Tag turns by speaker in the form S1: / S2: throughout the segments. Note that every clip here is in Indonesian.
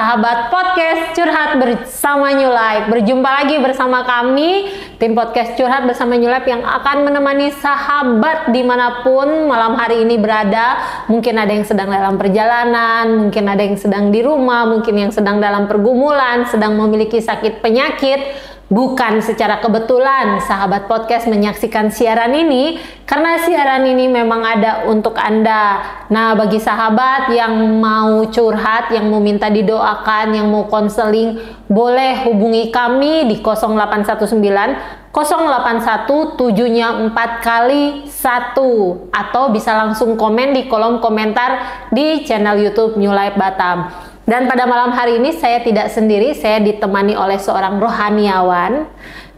S1: sahabat podcast Curhat bersama New Life. Berjumpa lagi bersama kami, tim podcast Curhat bersama New Life yang akan menemani sahabat dimanapun malam hari ini berada. Mungkin ada yang sedang dalam perjalanan, mungkin ada yang sedang di rumah, mungkin yang sedang dalam pergumulan, sedang memiliki sakit penyakit. Bukan secara kebetulan sahabat podcast menyaksikan siaran ini, karena siaran ini memang ada untuk Anda. Nah, bagi sahabat yang mau curhat, yang mau minta didoakan, yang mau konseling, boleh hubungi kami di 0819 081 7-nya 4 kali 1, atau bisa langsung komen di kolom komentar di channel YouTube New Life Batam. Dan pada malam hari ini saya tidak sendiri, saya ditemani oleh seorang rohaniawan,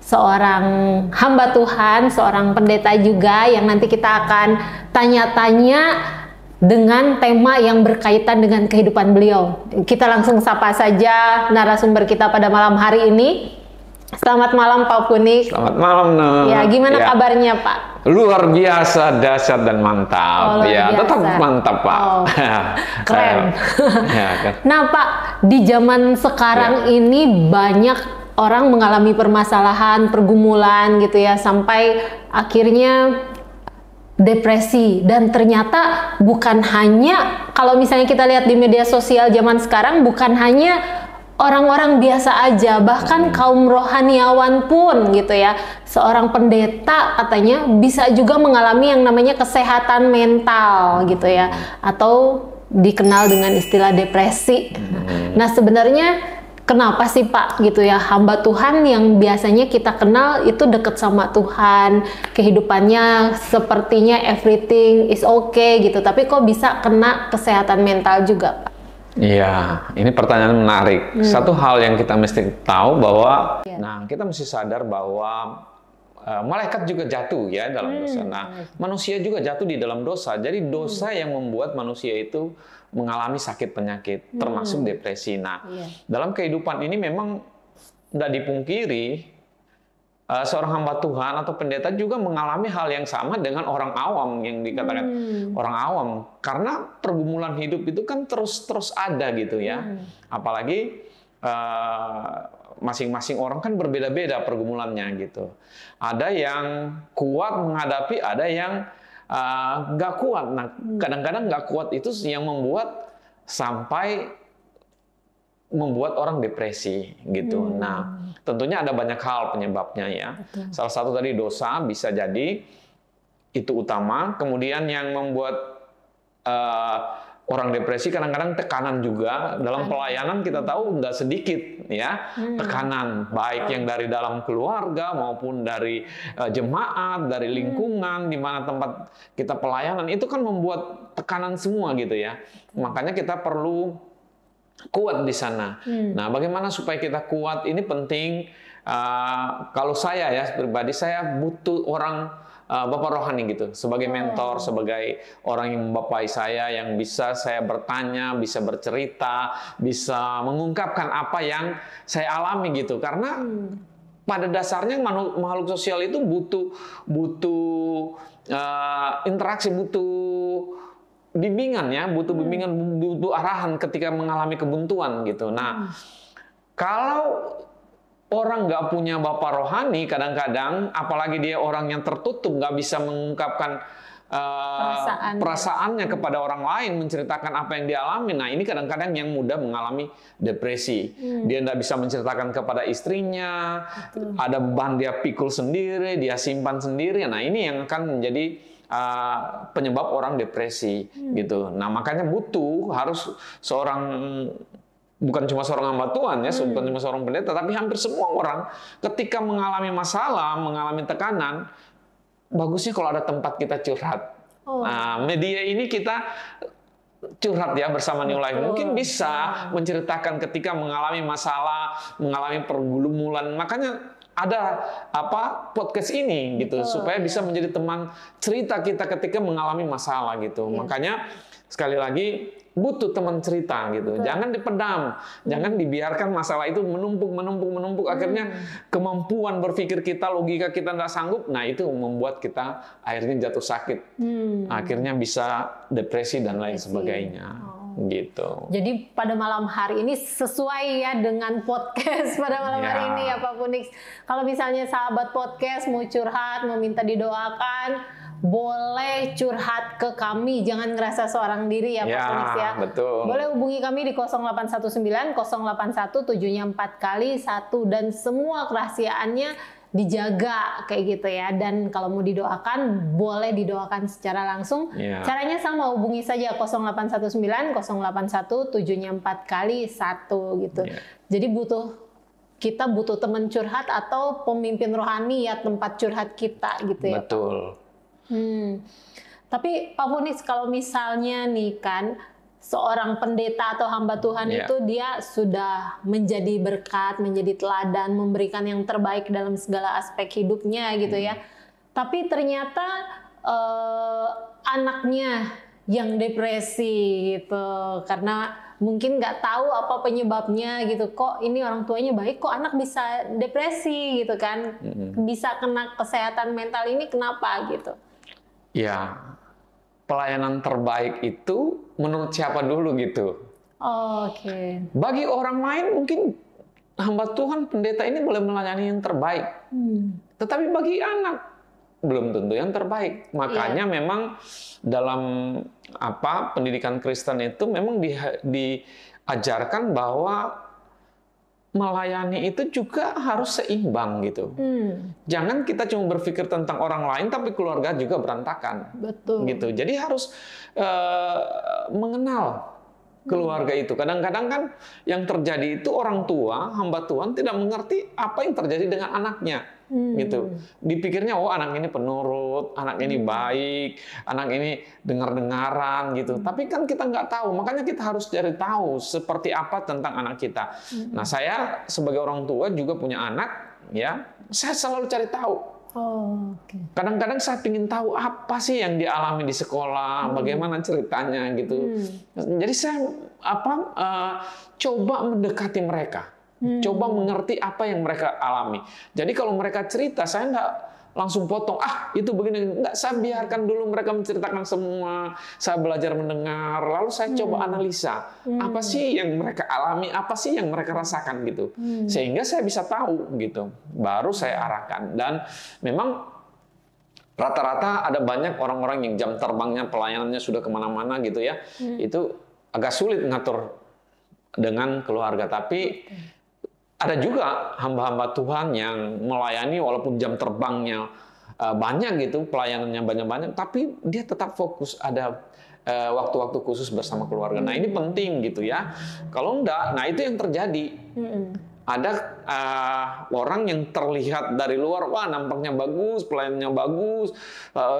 S1: seorang hamba Tuhan, seorang pendeta juga yang nanti kita akan tanya-tanya dengan tema yang berkaitan dengan kehidupan beliau. Kita langsung sapa saja narasumber kita pada malam hari ini. Selamat malam Pak Punik.
S2: Selamat malam, Nuk.
S1: Ya, gimana kabarnya Pak?
S2: Luar biasa, dahsyat dan mantap. Ya, tetap mantap Pak.
S1: Oh, keren.
S2: Ya, kan?
S1: Nah Pak, di zaman sekarang ini banyak orang mengalami permasalahan, pergumulan gitu ya, sampai akhirnya depresi. Dan ternyata bukan hanya, kalau misalnya kita lihat di media sosial zaman sekarang, bukan hanya orang-orang biasa aja, bahkan kaum rohaniawan pun gitu ya, seorang pendeta katanya bisa juga mengalami yang namanya kesehatan mental gitu ya, atau dikenal dengan istilah depresi. Nah sebenarnya kenapa sih Pak gitu ya, hamba Tuhan yang biasanya kita kenal itu deket sama Tuhan, kehidupannya sepertinya everything is okay gitu, tapi kok bisa kena kesehatan mental juga Pak?
S2: Iya, ini pertanyaan menarik. Satu hal yang kita mesti tahu bahwa, nah kita mesti sadar bahwa malaikat juga jatuh ya dalam dosa. Nah, manusia juga jatuh di dalam dosa. Jadi dosa yang membuat manusia itu mengalami sakit penyakit, termasuk depresi. Nah, dalam kehidupan ini memang tidak dipungkiri, seorang hamba Tuhan atau pendeta juga mengalami hal yang sama dengan orang awam yang dikatakan orang awam, karena pergumulan hidup itu kan terus ada gitu ya. Apalagi masing-masing orang kan berbeda-beda pergumulannya gitu. Ada yang kuat menghadapi, ada yang nggak kuat. Nah, kadang-kadang nggak kuat itu yang sampai membuat orang depresi gitu. Nah, tentunya ada banyak hal penyebabnya ya.
S1: Betul.
S2: Salah satu tadi dosa bisa jadi itu utama. Kemudian yang membuat orang depresi kadang-kadang tekanan juga. Dalam pelayanan kita tahu nggak sedikit ya tekanan, baik yang dari dalam keluarga maupun dari jemaat, dari lingkungan di mana tempat kita pelayanan, itu kan membuat tekanan semua gitu ya. Makanya kita perlu kuat di sana. Nah, bagaimana supaya kita kuat? Ini penting. Kalau saya ya pribadi, saya butuh orang bapak rohani gitu, sebagai mentor, sebagai orang yang membapai saya, yang bisa saya bertanya, bisa bercerita, bisa mengungkapkan apa yang saya alami gitu. Karena pada dasarnya makhluk sosial itu butuh interaksi, butuh bimbingan ya, butuh bimbingan, butuh arahan ketika mengalami kebuntuan gitu. Nah, kalau orang nggak punya bapak rohani, kadang-kadang, apalagi dia orang yang tertutup, nggak bisa mengungkapkan perasaannya kepada orang lain, menceritakan apa yang dia alami. Nah, ini kadang-kadang yang mudah mengalami depresi. Dia nggak bisa menceritakan kepada istrinya, ada beban dia pikul sendiri, dia simpan sendiri. Nah, ini yang akan menjadi penyebab orang depresi gitu. Nah, makanya harus seorang, bukan cuma seorang hamba Tuhan ya, bukan cuma seorang pendeta, tapi hampir semua orang ketika mengalami masalah, mengalami tekanan, bagusnya kalau ada tempat kita curhat. Nah, media ini kita curhat ya bersama New Life. Mungkin bisa menceritakan ketika mengalami masalah, mengalami pergumulan. Makanya ada podcast ini gitu, supaya bisa menjadi teman cerita kita ketika mengalami masalah gitu. Makanya sekali lagi butuh teman cerita gitu. Jangan dipendam, jangan dibiarkan masalah itu menumpuk akhirnya kemampuan berpikir kita, logika kita nggak sanggup. Nah, itu membuat kita akhirnya jatuh sakit. Akhirnya bisa depresi dan lain sebagainya. Gitu.
S1: Jadi pada malam hari ini sesuai ya dengan podcast pada malam hari ini ya Pak Punix. Kalau misalnya sahabat podcast mau curhat, mau minta didoakan, boleh curhat ke kami, jangan ngerasa seorang diri ya Pak Punix ya.
S2: Betul.
S1: Boleh hubungi kami di 0819 081 7-nya 4 kali 1 dan semua kerahasiaannya dijaga kayak gitu ya. Dan kalau mau didoakan boleh didoakan secara langsung. Caranya sama, hubungi saja 0819 081 7-nya 4 kali 1 gitu. Jadi kita butuh teman curhat atau pemimpin rohani ya, tempat curhat kita gitu ya.
S2: Betul.
S1: Tapi Pak Punix, kalau misalnya nih kan seorang pendeta atau hamba Tuhan itu dia sudah menjadi berkat, menjadi teladan, memberikan yang terbaik dalam segala aspek hidupnya gitu ya. Tapi ternyata anaknya yang depresi gitu, karena mungkin nggak tahu apa penyebabnya gitu. Kok ini orang tuanya baik, kok anak bisa depresi gitu kan? Bisa kena kesehatan mental ini kenapa gitu?
S2: Ya, pelayanan terbaik itu menurut siapa dulu gitu.
S1: Oke.
S2: Bagi orang lain mungkin hamba Tuhan, pendeta ini boleh melayani yang terbaik. Tetapi bagi anak belum tentu yang terbaik. Makanya memang dalam pendidikan Kristen itu memang diajarkan bahwa melayani itu juga harus seimbang gitu. Jangan kita cuma berpikir tentang orang lain tapi keluarga juga berantakan.
S1: Betul.
S2: Gitu. Jadi harus mengenal keluarga itu. Kadang-kadang kan yang terjadi itu orang tua, hamba Tuhan tidak mengerti apa yang terjadi dengan anaknya. Gitu. Dipikirnya anak ini penurut, anak ini baik, anak ini dengar-dengaran gitu. Tapi kan kita nggak tahu, makanya kita harus cari tahu seperti apa tentang anak kita. Nah, saya sebagai orang tua juga punya anak, ya, saya selalu cari tahu. Kadang-kadang saya ingin tahu apa sih yang dialami di sekolah, bagaimana ceritanya gitu. Jadi saya coba mendekati mereka. Coba mengerti apa yang mereka alami. Jadi kalau mereka cerita, saya nggak langsung potong, itu begini. Nggak, saya biarkan dulu mereka menceritakan semua. Saya belajar mendengar, lalu saya coba analisa. Apa sih yang mereka alami, apa sih yang mereka rasakan gitu. Sehingga saya bisa tahu gitu. Baru saya arahkan. Dan memang rata-rata ada banyak orang-orang yang jam terbangnya, pelayanannya sudah kemana-mana gitu ya. Itu agak sulit ngatur dengan keluarga. Tapi ada juga hamba-hamba Tuhan yang melayani walaupun jam terbangnya banyak gitu, pelayanannya banyak-banyak, tapi dia tetap fokus, ada waktu-waktu khusus bersama keluarga. Nah, ini penting gitu ya. Kalau enggak, nah itu yang terjadi. Ada orang yang terlihat dari luar, wah nampaknya bagus, pelayanannya bagus,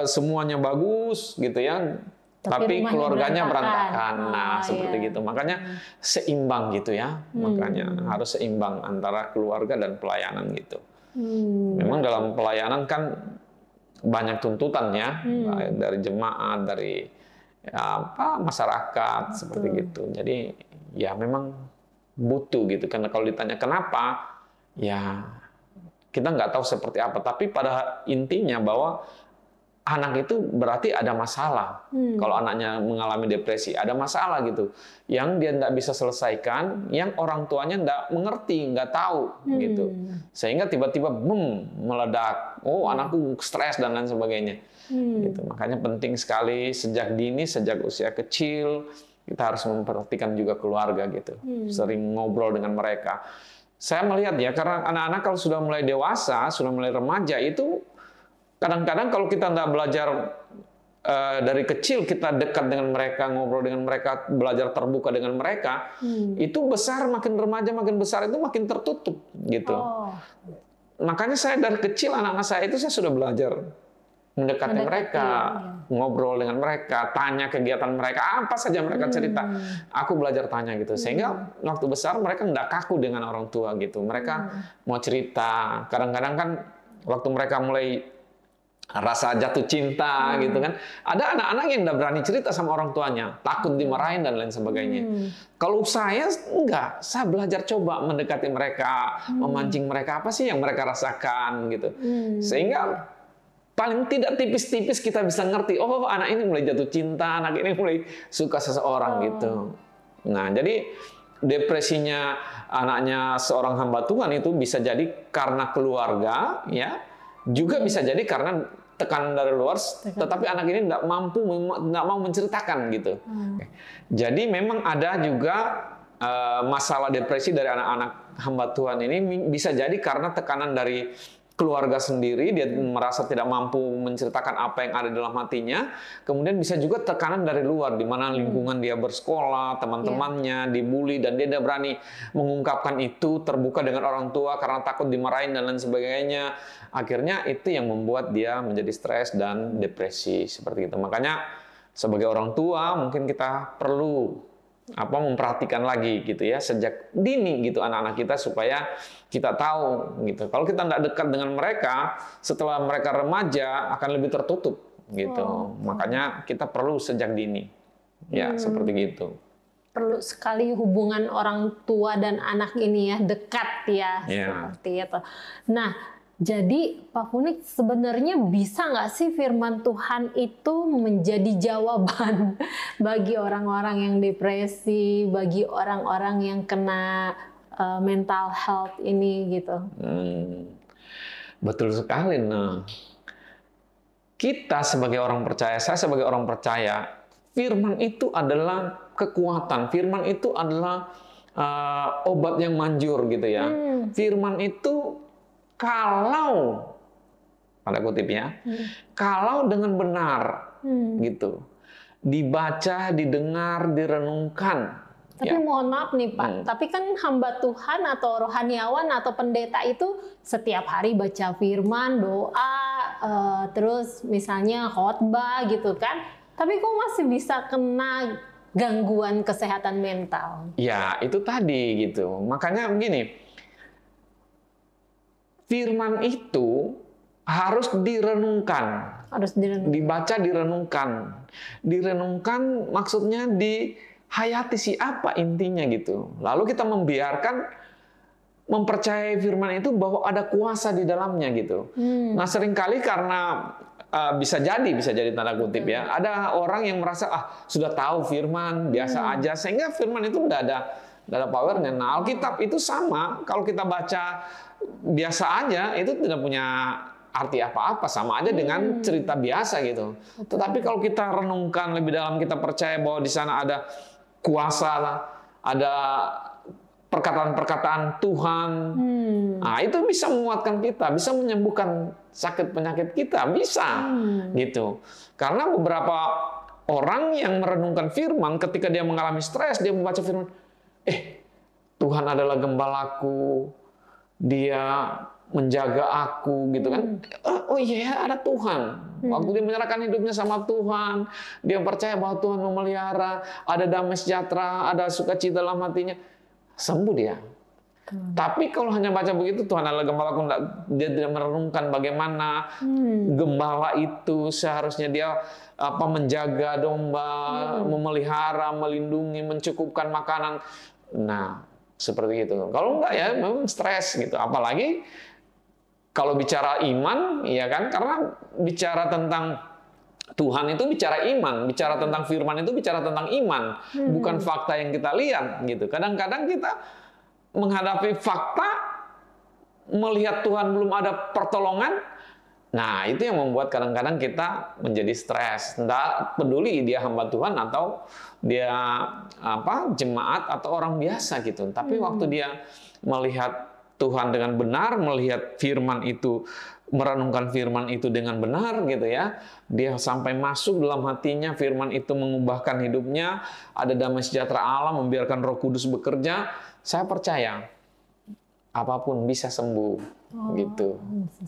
S2: semuanya bagus gitu ya. Tapi keluarganya berantakan. Nah, seperti gitu. Makanya seimbang gitu ya. Makanya harus seimbang antara keluarga dan pelayanan gitu. Memang dalam pelayanan kan banyak tuntutan ya, dari jemaat, dari masyarakat seperti gitu. Jadi ya memang butuh gitu. Karena kalau ditanya kenapa, ya kita nggak tahu seperti apa. Tapi pada intinya bahwa anak itu berarti ada masalah. Kalau anaknya mengalami depresi, ada masalah gitu. Yang dia tidak bisa selesaikan, yang orang tuanya tidak mengerti, nggak tahu gitu. Sehingga tiba-tiba meledak. Anakku stres dan lain sebagainya. Gitu. Makanya penting sekali sejak dini, sejak usia kecil, kita harus memperhatikan juga keluarga gitu. Sering ngobrol dengan mereka. Saya melihat ya, karena anak-anak kalau sudah mulai dewasa, sudah mulai remaja itu kadang-kadang kalau kita nggak belajar dari kecil, kita dekat dengan mereka, ngobrol dengan mereka, belajar terbuka dengan mereka, itu besar, makin remaja, makin besar itu makin tertutup gitu. Makanya saya dari kecil, anak-anak saya itu saya sudah belajar mendekati mereka, ngobrol dengan mereka, tanya kegiatan mereka, apa saja mereka cerita. Aku belajar tanya gitu. Sehingga waktu besar mereka nggak kaku dengan orang tua gitu. Mereka mau cerita. Kadang-kadang kan waktu mereka mulai rasa jatuh cinta gitu kan. Ada anak-anak yang nggak berani cerita sama orang tuanya, takut dimarahin dan lain sebagainya. Kalau saya enggak, saya belajar coba mendekati mereka, memancing mereka, apa sih yang mereka rasakan gitu. Sehingga paling tidak tipis-tipis kita bisa ngerti, oh anak ini mulai jatuh cinta, anak ini mulai suka seseorang gitu. Nah, jadi depresinya anaknya seorang hamba Tuhan itu bisa jadi karena keluarga, ya, juga bisa jadi karena tekanan dari luar, tetapi anak ini tidak mau menceritakan gitu. Jadi memang ada juga masalah depresi dari anak-anak hamba Tuhan ini bisa jadi karena tekanan dari keluarga sendiri, dia merasa tidak mampu menceritakan apa yang ada dalam hatinya. Kemudian bisa juga tekanan dari luar, di mana lingkungan dia bersekolah, teman-temannya dibully, dan dia tidak berani mengungkapkan itu terbuka dengan orang tua karena takut dimarahin dan lain sebagainya. Akhirnya itu yang membuat dia menjadi stres dan depresi seperti itu. Makanya sebagai orang tua mungkin kita perlu memperhatikan lagi gitu ya sejak dini gitu anak-anak kita supaya kita tahu gitu. Kalau kita tidak dekat dengan mereka, setelah mereka remaja akan lebih tertutup gitu. Makanya kita perlu sejak dini. Ya, seperti gitu.
S1: Perlu sekali hubungan orang tua dan anak ini ya dekat ya, seperti itu. Nah, jadi Pak Funik sebenarnya bisa nggak sih firman Tuhan itu menjadi jawaban bagi orang-orang yang depresi, bagi orang-orang yang kena mental health ini gitu?
S2: Betul sekali. Nah, kita sebagai orang percaya, saya sebagai orang percaya, firman itu adalah kekuatan. Firman itu adalah obat yang manjur gitu ya. Firman itu kalau, pada kutip ya, kalau dengan benar gitu, dibaca, didengar, direnungkan.
S1: Tapi mohon maaf nih Pak, tapi kan hamba Tuhan atau rohaniawan atau pendeta itu setiap hari baca firman, doa, terus misalnya khotbah gitu kan. Tapi kok masih bisa kena gangguan kesehatan mental?
S2: Ya, itu tadi gitu. Makanya begini, firman itu harus direnungkan.
S1: Harus direnungkan.
S2: Dibaca, direnungkan. Direnungkan maksudnya dihayati apa intinya gitu. Lalu kita mempercayai firman itu bahwa ada kuasa di dalamnya gitu. Nah, seringkali karena bisa jadi tanda kutip ya. Ada orang yang merasa sudah tahu firman, biasa aja, sehingga firman itu tidak ada powernya. Nah, Alkitab itu sama, kalau kita baca biasa aja itu tidak punya arti apa-apa, sama aja dengan cerita biasa gitu. Tetapi kalau kita renungkan lebih dalam, kita percaya bahwa di sana ada kuasa, ada perkataan-perkataan Tuhan. Nah, itu bisa menguatkan kita, bisa menyembuhkan sakit penyakit kita, bisa gitu. Karena beberapa orang yang merenungkan firman ketika dia mengalami stres, dia membaca firman, Tuhan adalah gembalaku, dia menjaga aku gitu kan. Oh iya, ada Tuhan. Waktu dia menyerahkan hidupnya sama Tuhan, dia percaya bahwa Tuhan memelihara, ada damai sejahtera, ada sukacita dalam hatinya, sembuh dia. Tapi kalau hanya baca begitu, Tuhan adalah gembalaku, dia tidak merenungkan bagaimana gembala itu seharusnya dia menjaga domba, memelihara, melindungi, mencukupkan makanan. Nah, seperti itu. Kalau enggak ya memang stres gitu. Apalagi kalau bicara iman, ya kan? Karena bicara tentang Tuhan itu bicara iman, bicara tentang firman itu bicara tentang iman, bukan fakta yang kita lihat gitu. Kadang-kadang kita menghadapi fakta, melihat Tuhan belum ada pertolongan. Nah, itu yang membuat kadang-kadang kita menjadi stres. Tidak peduli dia hamba Tuhan atau dia jemaat atau orang biasa gitu. Tapi waktu dia melihat Tuhan dengan benar, melihat firman itu, merenungkan firman itu dengan benar gitu ya, dia sampai masuk dalam hatinya, firman itu mengubahkan hidupnya, ada damai sejahtera Allah, membiarkan Roh Kudus bekerja. Saya percaya apapun bisa sembuh gitu.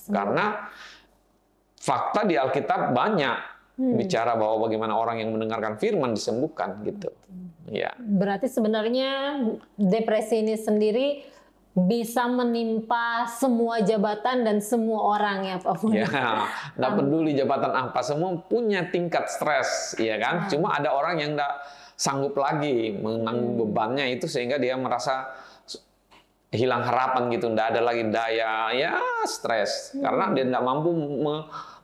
S2: Karena fakta di Alkitab banyak bicara bahwa bagaimana orang yang mendengarkan firman disembuhkan gitu. Ya.
S1: Berarti sebenarnya depresi ini sendiri bisa menimpa semua jabatan dan semua orang ya Pak Funik.
S2: Ya, nggak peduli jabatan apa, semua punya tingkat stres, ya kan? Cuma ada orang yang nggak sanggup lagi menanggung bebannya itu sehingga dia merasa hilang harapan gitu, nggak ada lagi daya, ya stres karena dia nggak mampu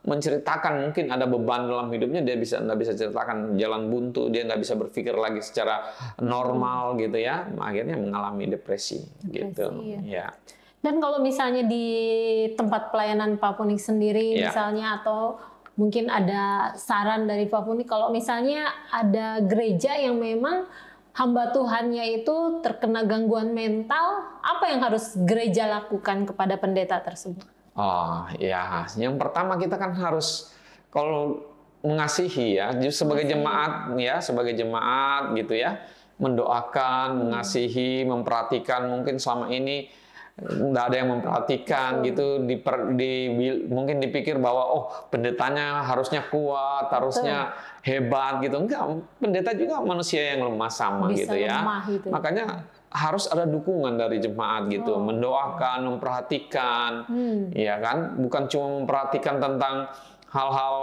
S2: menceritakan, mungkin ada beban dalam hidupnya, dia nggak bisa ceritakan, jalan buntu, dia nggak bisa berpikir lagi secara normal gitu ya, akhirnya mengalami depresi gitu. Ya.
S1: Dan kalau misalnya di tempat pelayanan Pak Punik sendiri misalnya, atau mungkin ada saran dari Pak Punik, kalau misalnya ada gereja yang memang hamba Tuhannya itu terkena gangguan mental, apa yang harus gereja lakukan kepada pendeta tersebut?
S2: Oh ya, yang pertama kita kan harus, kalau mengasihi ya, sebagai jemaat ya, sebagai jemaat gitu ya, mendoakan, mengasihi, memperhatikan. Mungkin selama ini nggak ada yang memperhatikan gitu, mungkin dipikir bahwa oh pendetanya harusnya kuat, harusnya hebat gitu. Enggak, pendeta juga manusia yang lemah sama gitu ya. Makanya harus ada dukungan dari jemaat gitu, mendoakan, memperhatikan, ya kan, bukan cuma memperhatikan tentang hal-hal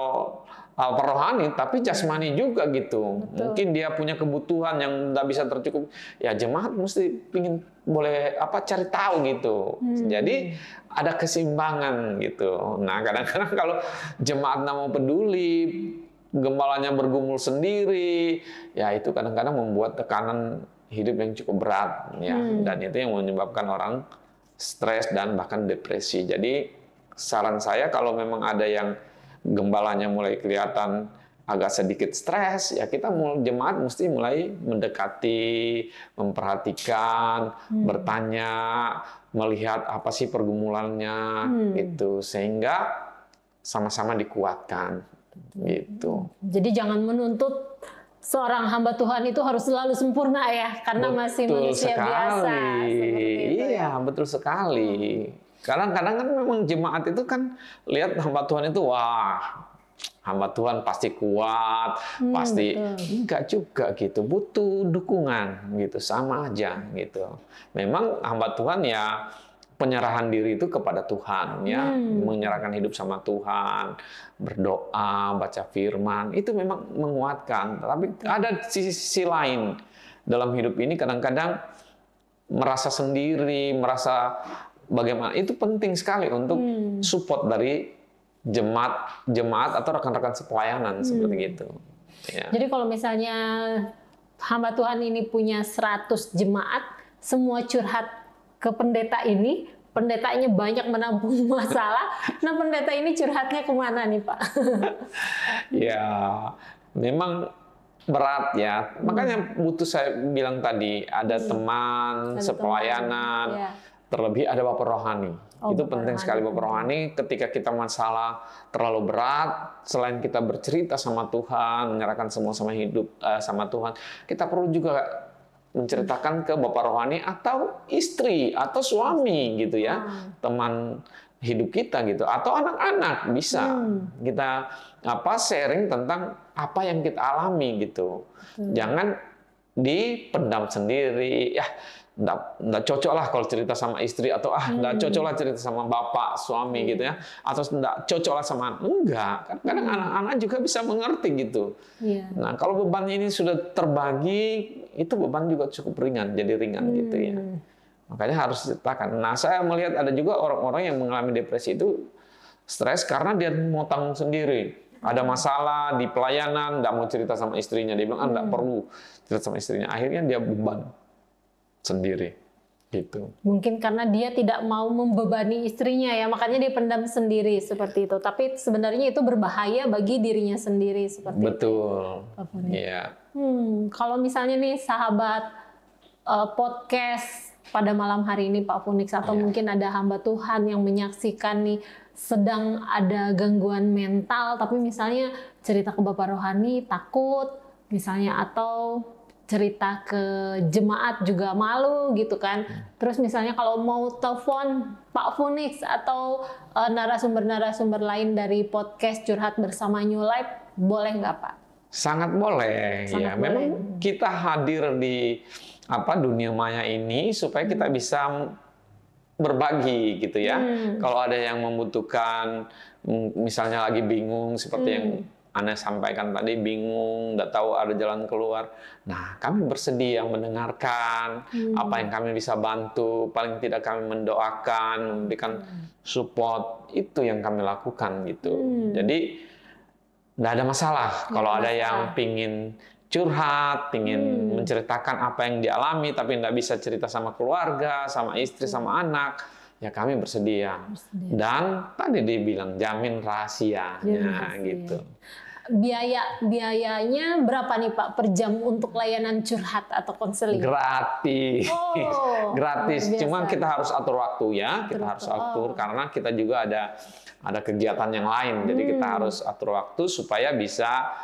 S2: rohani, tapi jasmani juga gitu. Mungkin dia punya kebutuhan yang nggak bisa tercukup, ya jemaat mesti pingin boleh cari tahu gitu. Jadi ada keseimbangan gitu. Nah kadang-kadang kalau jemaat nggak mau peduli, gembalanya bergumul sendiri, ya itu kadang-kadang membuat tekanan hidup yang cukup berat ya, dan itu yang menyebabkan orang stres dan bahkan depresi. Jadi saran saya, kalau memang ada yang gembalanya mulai kelihatan agak sedikit stres, ya kita jemaat mesti mulai mendekati, memperhatikan, bertanya, melihat apa sih pergumulannya gitu, sehingga sama-sama dikuatkan gitu.
S1: Jadi jangan menuntut seorang hamba Tuhan itu harus selalu sempurna ya, karena masih manusia biasa.
S2: Iya, betul sekali. Kadang-kadang kan memang jemaat itu kan lihat hamba Tuhan itu, wah hamba Tuhan pasti kuat, pasti enggak juga gitu, butuh dukungan gitu, sama aja gitu. Memang hamba Tuhan ya penyerahan diri itu kepada Tuhan ya, menyerahkan hidup sama Tuhan, berdoa, baca firman, itu memang menguatkan. Tapi ada sisi lain dalam hidup ini, kadang-kadang merasa sendiri, merasa bagaimana, itu penting sekali untuk support dari jemaat atau rekan-rekan sepelayanan seperti itu. Ya.
S1: Jadi kalau misalnya hamba Tuhan ini punya 100 jemaat, semua curhat ke pendeta ini, pendetanya banyak menampung masalah. Nah, pendeta ini curhatnya kemana nih, Pak?
S2: Ya, memang berat ya. Makanya butuh, saya bilang tadi, ada teman, sepelayanan, terlebih ada bapak rohani. Itu penting sekali, bapak rohani. Ketika kita masalah terlalu berat, selain kita bercerita sama Tuhan, menyerahkan semua sama hidup sama Tuhan, kita perlu juga menceritakan ke bapak rohani atau istri atau suami gitu ya, teman hidup kita gitu, atau anak-anak bisa kita sharing tentang apa yang kita alami gitu. Jangan dipendam sendiri, ya nggak cocok lah kalau cerita sama istri, atau nggak cocok lah cerita sama bapak, suami gitu ya, atau nggak cocok lah sama enggak, kan kadang anak-anak juga bisa mengerti gitu. Nah kalau beban ini sudah terbagi, itu beban juga cukup ringan, jadi ringan gitu ya. Makanya harus diceritakan. Nah saya melihat ada juga orang-orang yang mengalami depresi itu stres karena dia mau tanggung sendiri. Ada masalah di pelayanan, nggak mau cerita sama istrinya, dia bilang nggak perlu cerita sama istrinya, akhirnya dia beban sendiri gitu.
S1: Mungkin karena dia tidak mau membebani istrinya ya, makanya dia pendam sendiri seperti itu. Tapi sebenarnya itu berbahaya bagi dirinya sendiri seperti
S2: Betul.
S1: itu.
S2: Iya.
S1: Kalau misalnya nih sahabat podcast pada malam hari ini Pak Funix, atau mungkin ada hamba Tuhan yang menyaksikan nih sedang ada gangguan mental, tapi misalnya cerita ke bapak rohani takut misalnya, atau cerita ke jemaat juga malu gitu kan. Terus misalnya kalau mau telepon Pak Funix atau narasumber-narasumber lain dari podcast Curhat Bersama New Life, boleh nggak Pak?
S2: Sangat boleh.
S1: Sangat boleh.
S2: Memang kita hadir di dunia maya ini supaya kita bisa berbagi gitu ya. Kalau ada yang membutuhkan, misalnya lagi bingung seperti yang Anda sampaikan tadi bingung, nggak tahu ada jalan keluar. Nah, kami bersedia mendengarkan apa yang kami bisa bantu. Paling tidak kami mendoakan, memberikan support. Itu yang kami lakukan gitu. Jadi nggak ada masalah kalau ada yang pingin curhat, pingin menceritakan apa yang dialami, tapi nggak bisa cerita sama keluarga, sama istri, sama anak. Ya kami bersedia. Dan tadi dibilang jamin rahasianya gitu.
S1: Biayanya berapa nih Pak per jam untuk layanan curhat atau konseling?
S2: Gratis. Gratis. Cuman kita harus atur waktu ya. Kita harus atur karena kita juga ada kegiatan yang lain. Jadi kita harus atur waktu supaya bisa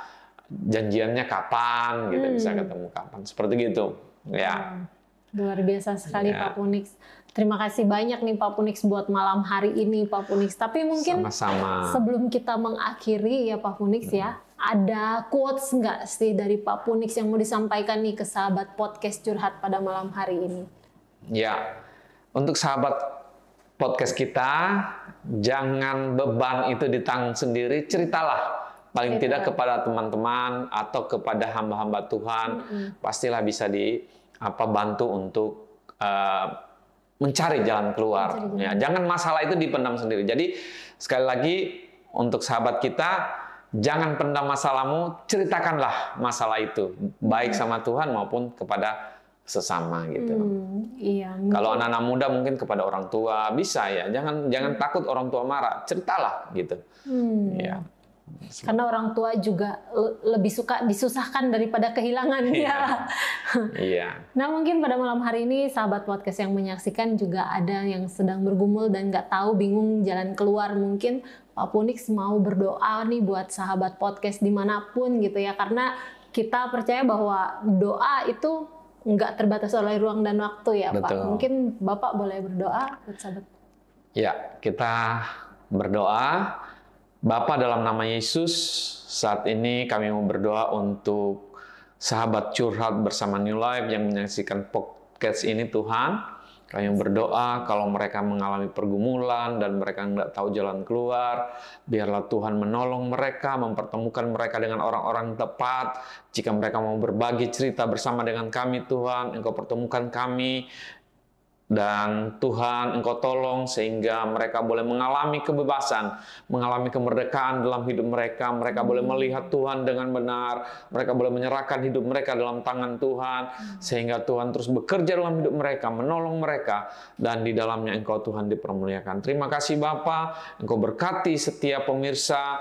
S2: janjiannya kapan gitu, bisa ketemu kapan. Seperti gitu. Ya.
S1: Luar biasa sekali Pak Punix. Terima kasih banyak nih Pak Punix buat malam hari ini Pak Punix. Tapi mungkin sebelum kita mengakhiri ya Pak Punix ya, ada quotes nggak sih dari Pak Punix yang mau disampaikan nih ke sahabat podcast curhat pada malam hari ini?
S2: Ya, untuk sahabat podcast kita, jangan beban itu ditanggung sendiri, ceritalah. Paling tidak kepada teman-teman atau kepada hamba-hamba Tuhan, pastilah bisa bantu untuk mencari jalan keluar. Ya, jangan masalah itu dipendam sendiri. Jadi sekali lagi untuk sahabat kita, jangan pendam masalahmu, ceritakanlah masalah itu, baik sama Tuhan maupun kepada sesama gitu.
S1: Iya.
S2: Kalau anak-anak muda mungkin kepada orang tua bisa ya. Jangan takut orang tua marah, ceritalah gitu. Ya.
S1: Karena orang tua juga lebih suka disusahkan daripada kehilangan ya.
S2: Iya.
S1: Nah mungkin pada malam hari ini sahabat podcast yang menyaksikan juga ada yang sedang bergumul dan nggak tahu, bingung jalan keluar. Mungkin Pak Punix mau berdoa nih buat sahabat podcast dimanapun gitu ya. Karena kita percaya bahwa doa itu nggak terbatas oleh ruang dan waktu ya. Betul. Pak. Mungkin Bapak boleh berdoa buat sahabat.
S2: Ya, kita berdoa. Bapa, dalam nama Yesus, saat ini kami mau berdoa untuk sahabat curhat bersama New Life yang menyaksikan podcast ini Tuhan. Kami berdoa kalau mereka mengalami pergumulan dan mereka nggak tahu jalan keluar, biarlah Tuhan menolong mereka, mempertemukan mereka dengan orang-orang tepat. Jika mereka mau berbagi cerita bersama dengan kami Tuhan, Engkau pertemukan kami. Dan Tuhan Engkau tolong sehingga mereka boleh mengalami kebebasan, mengalami kemerdekaan dalam hidup mereka. Mereka boleh melihat Tuhan dengan benar, mereka boleh menyerahkan hidup mereka dalam tangan Tuhan, sehingga Tuhan terus bekerja dalam hidup mereka, menolong mereka, dan di dalamnya Engkau Tuhan dipermuliakan. Terima kasih Bapa, Engkau berkati setiap pemirsa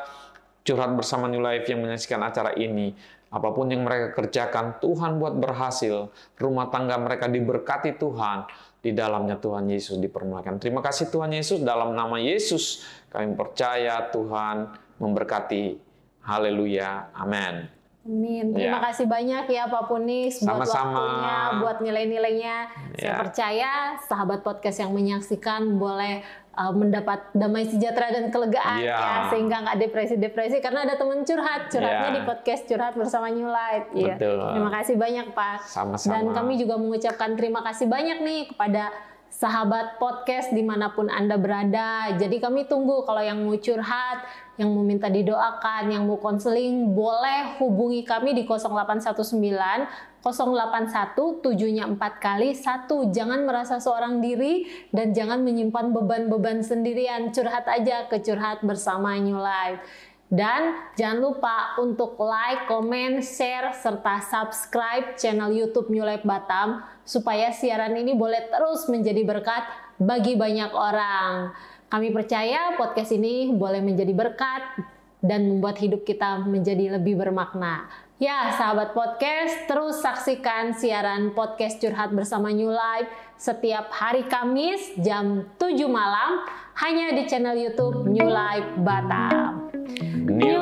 S2: curhat bersama New Life yang menyaksikan acara ini. Apapun yang mereka kerjakan, Tuhan buat berhasil. Rumah tangga mereka diberkati Tuhan. Di dalamnya Tuhan Yesus dipermuliakan. Terima kasih Tuhan Yesus. Dalam nama Yesus kami percaya Tuhan memberkati. Haleluya. Amin.
S1: Amin. Terima kasih banyak ya Pak Punix buat waktunya, buat nilai-nilainya. Saya percaya sahabat podcast yang menyaksikan boleh mendapat damai sejahtera dan kelegaan ya, sehingga nggak depresi-depresi karena ada teman curhatnya di podcast curhat bersama New Life. Ya. Terima kasih banyak Pak.
S2: Sama-sama.
S1: Dan kami juga mengucapkan terima kasih banyak nih kepada sahabat podcast dimanapun Anda berada. Jadi kami tunggu kalau yang mau curhat, yang mau minta didoakan, yang mau konseling, boleh hubungi kami di 0819 081 7-nya 4 kali 1. Jangan merasa seorang diri dan jangan menyimpan beban-beban sendirian. Curhat aja ke Curhat Bersama New Life. Dan jangan lupa untuk like, comment, share, serta subscribe channel YouTube New Life Batam supaya siaran ini boleh terus menjadi berkat bagi banyak orang. Kami percaya podcast ini boleh menjadi berkat dan membuat hidup kita menjadi lebih bermakna. Ya, sahabat podcast, terus saksikan siaran podcast Curhat Bersama New Life setiap hari Kamis jam 7 malam hanya di channel YouTube New Life Batam. New